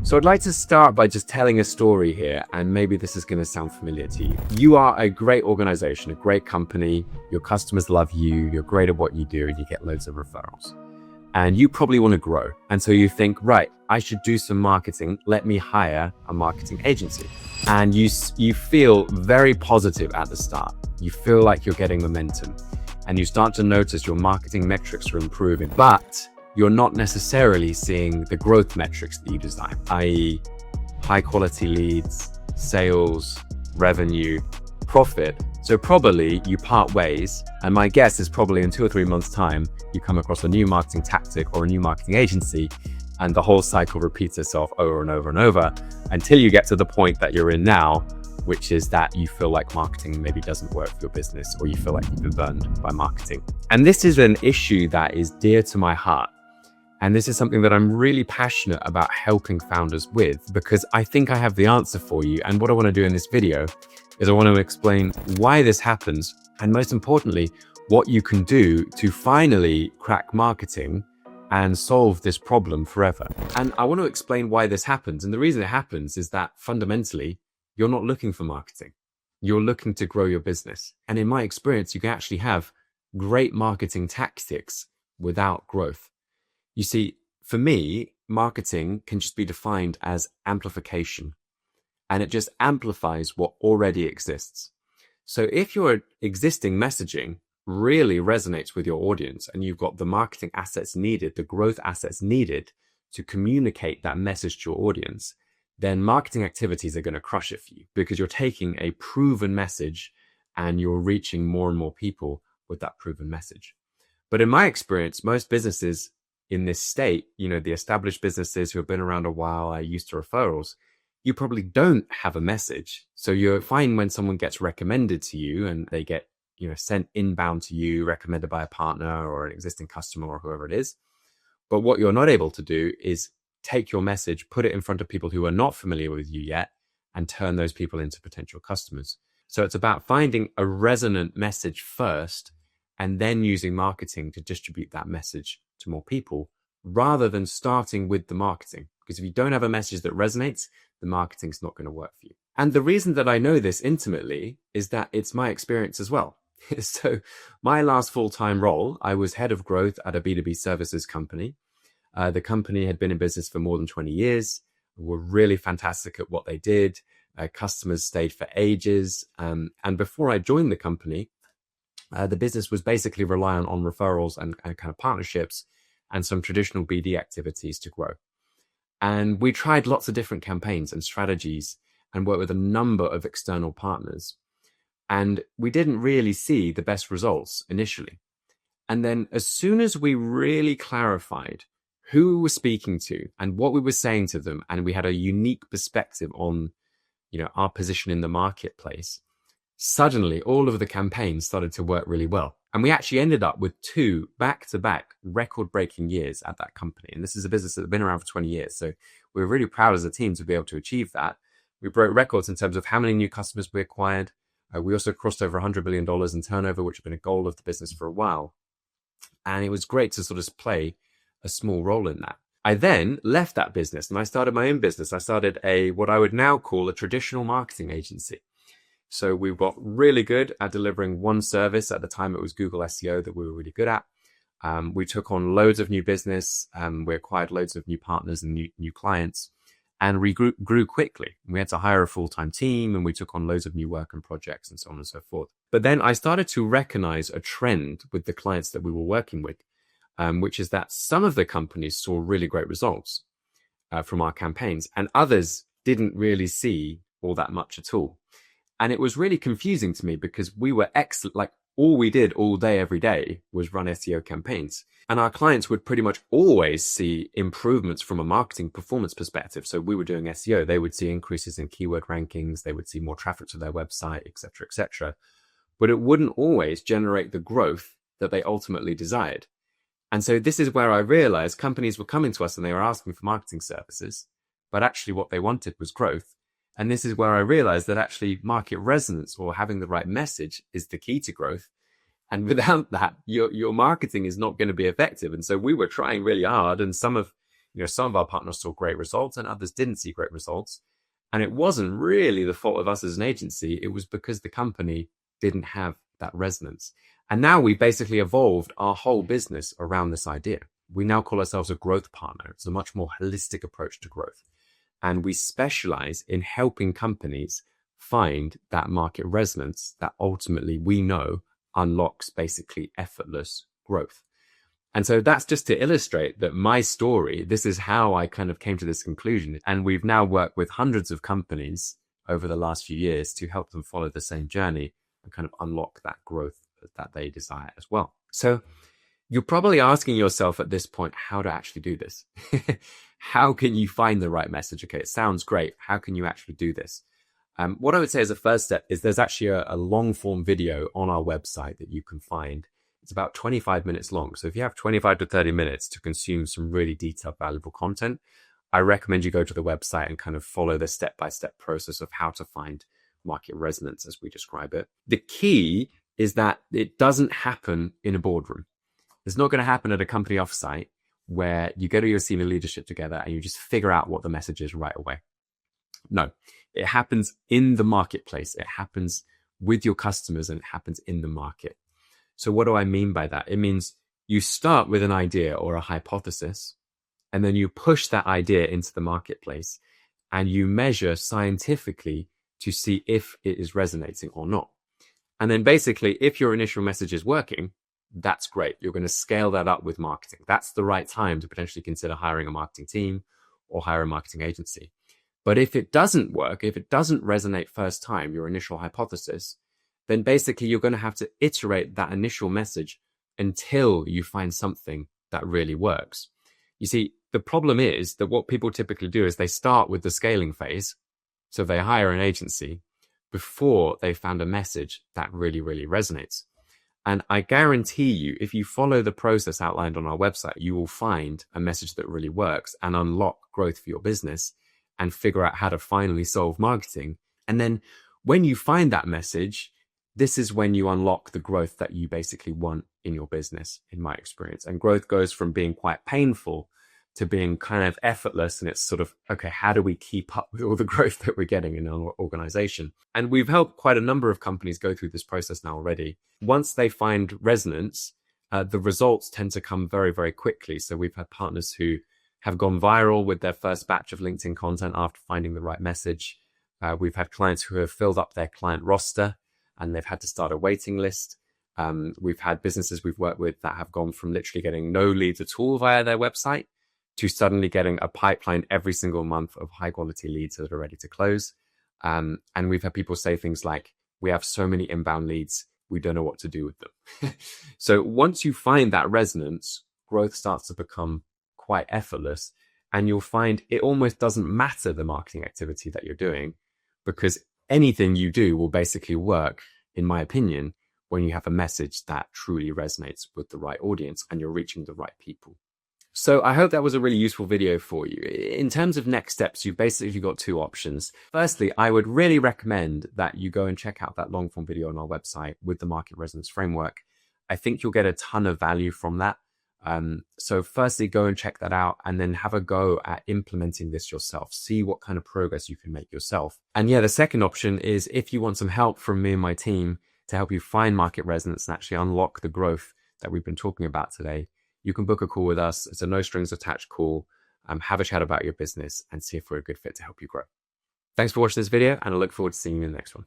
So I'd like to start by just telling a story here, and maybe this is going to sound familiar to you. You are a great organization, a great company, your customers love you, you're great at what you do, and you get loads of referrals. And you probably want to grow. And so you think, right, I should do some marketing. Let me hire a marketing agency. And you feel very positive at the start. You feel like you're getting momentum. And you start to notice your marketing metrics are improving. But you're not necessarily seeing the growth metrics that you desire, i.e. high quality leads, sales, revenue, profit. So probably you part ways, and my guess is probably in 2 or 3 months' time, you come across a new marketing tactic or a new marketing agency, and the whole cycle repeats itself over and over and over until you get to the point that you're in now, which is that you feel like marketing maybe doesn't work for your business, or you feel like you've been burned by marketing. And this is an issue that is dear to my heart. And this is something that I'm really passionate about helping founders with, because I think I have the answer for you. And what I want to do in this video is I want to explain why this happens, and most importantly, what you can do to finally crack marketing and solve this problem forever. And I want to explain why this happens. And the reason it happens is that fundamentally, you're not looking for marketing. You're looking to grow your business. And in my experience, you can actually have great marketing tactics without growth. You see, for me, marketing can just be defined as amplification, and it just amplifies what already exists. So if your existing messaging really resonates with your audience and you've got the marketing assets needed, the growth assets needed to communicate that message to your audience, then marketing activities are going to crush it for you, because you're taking a proven message and you're reaching more and more people with that proven message. But in my experience, most businesses in this state, the established businesses who have been around a while, are used to referrals, you probably don't have a message. So you're fine when someone gets recommended to you and they get, sent inbound to you, recommended by a partner or an existing customer or whoever it is. But what you're not able to do is take your message, put it in front of people who are not familiar with you yet, and turn those people into potential customers. So it's about finding a resonant message first, and then using marketing to distribute that message to more people, rather than starting with the marketing. Because if you don't have a message that resonates, the marketing's not going to work for you. And the reason that I know this intimately is that it's my experience as well. So my last full-time role, I was head of growth at a B2B services company. The company had been in business for more than 20 years, were really fantastic at what they did. Customers stayed for ages. And before I joined the company, the business was basically reliant on referrals and kind of partnerships and some traditional BD activities to grow. And we tried lots of different campaigns and strategies and worked with a number of external partners. And we didn't really see the best results initially. And then as soon as we really clarified who we were speaking to and what we were saying to them, and we had a unique perspective on, our position in the marketplace, suddenly all of the campaigns started to work really well. And we actually ended up with 2 back-to-back record-breaking years at that company. And this is a business that had been around for 20 years. So we were really proud as a team to be able to achieve that. We broke records in terms of how many new customers we acquired. We also crossed over $100 billion in turnover, which had been a goal of the business for a while. And it was great to sort of play a small role in that. I then left that business and I started my own business. I started what I would now call a traditional marketing agency. So we got really good at delivering one service. At the time, it was Google SEO that we were really good at. We took on loads of new business. We acquired loads of new partners and new clients, and we grew quickly. We had to hire a full-time team, and we took on loads of new work and projects and so on and so forth. But then I started to recognize a trend with the clients that we were working with, which is that some of the companies saw really great results from our campaigns, and others didn't really see all that much at all. And it was really confusing to me, because we were excellent. Like, all we did all day, every day was run SEO campaigns. And our clients would pretty much always see improvements from a marketing performance perspective. So we were doing SEO. They would see increases in keyword rankings. They would see more traffic to their website, et cetera, et cetera. But it wouldn't always generate the growth that they ultimately desired. And so this is where I realized companies were coming to us and they were asking for marketing services, but actually what they wanted was growth. And this is where I realized that actually market resonance, or having the right message, is the key to growth. And without that, your marketing is not going to be effective. And so we were trying really hard, and some of some of our partners saw great results and others didn't see great results. And it wasn't really the fault of us as an agency. It was because the company didn't have that resonance. And now we basically evolved our whole business around this idea. We now call ourselves a growth partner. It's a much more holistic approach to growth. And we specialize in helping companies find that market resonance that ultimately we know unlocks basically effortless growth. And so that's just to illustrate that my story, this is how I kind of came to this conclusion. And we've now worked with hundreds of companies over the last few years to help them follow the same journey and kind of unlock that growth that they desire as well. So you're probably asking yourself at this point how to actually do this. How can you find the right message? Okay, it sounds great. How can you actually do this? What I would say as a first step is there's actually a long form video on our website that you can find. It's about 25 minutes long. So if you have 25 to 30 minutes to consume some really detailed, valuable content, I recommend you go to the website and kind of follow the step-by-step process of how to find market resonance as we describe it. The key is that it doesn't happen in a boardroom. It's not going to happen at a company offsite where you go to your senior leadership together and you just figure out what the message is right away. No, it happens in the marketplace. It happens with your customers and it happens in the market. So what do I mean by that? It means you start with an idea or a hypothesis, and then you push that idea into the marketplace and you measure scientifically to see if it is resonating or not. And then basically, if your initial message is working, that's great. You're going to scale that up with marketing. That's the right time to potentially consider hiring a marketing team or hire a marketing agency. But if it doesn't work, if it doesn't resonate first time, your initial hypothesis, then basically you're going to have to iterate that initial message until you find something that really works. You see, the problem is that what people typically do is they start with the scaling phase. So they hire an agency before they found a message that really, really resonates. And I guarantee you, if you follow the process outlined on our website, you will find a message that really works and unlock growth for your business and figure out how to finally solve marketing. And then when you find that message, this is when you unlock the growth that you basically want in your business, in my experience. And growth goes from being quite painful to being kind of effortless. And it's sort of, okay, how do we keep up with all the growth that we're getting in our organization? And we've helped quite a number of companies go through this process now already. Once they find resonance, the results tend to come very, very quickly. So we've had partners who have gone viral with their first batch of LinkedIn content after finding the right message. We've had clients who have filled up their client roster and they've had to start a waiting list. We've had businesses we've worked with that have gone from literally getting no leads at all via their website to suddenly getting a pipeline every single month of high quality leads that are ready to close. And we've had people say things like, we have so many inbound leads, we don't know what to do with them. So once you find that resonance, growth starts to become quite effortless. And you'll find it almost doesn't matter the marketing activity that you're doing, because anything you do will basically work, in my opinion, when you have a message that truly resonates with the right audience and you're reaching the right people. So I hope that was a really useful video for you. In terms of next steps, you've basically got two options. Firstly, I would really recommend that you go and check out that long form video on our website with the market resonance framework. I think you'll get a ton of value from that. So firstly, go and check that out and then have a go at implementing this yourself. See what kind of progress you can make yourself. And yeah, the second option is if you want some help from me and my team to help you find market resonance and actually unlock the growth that we've been talking about today, you can book a call with us. It's a no strings attached call. Have a chat about your business and see if we're a good fit to help you grow. Thanks for watching this video, and I look forward to seeing you in the next one.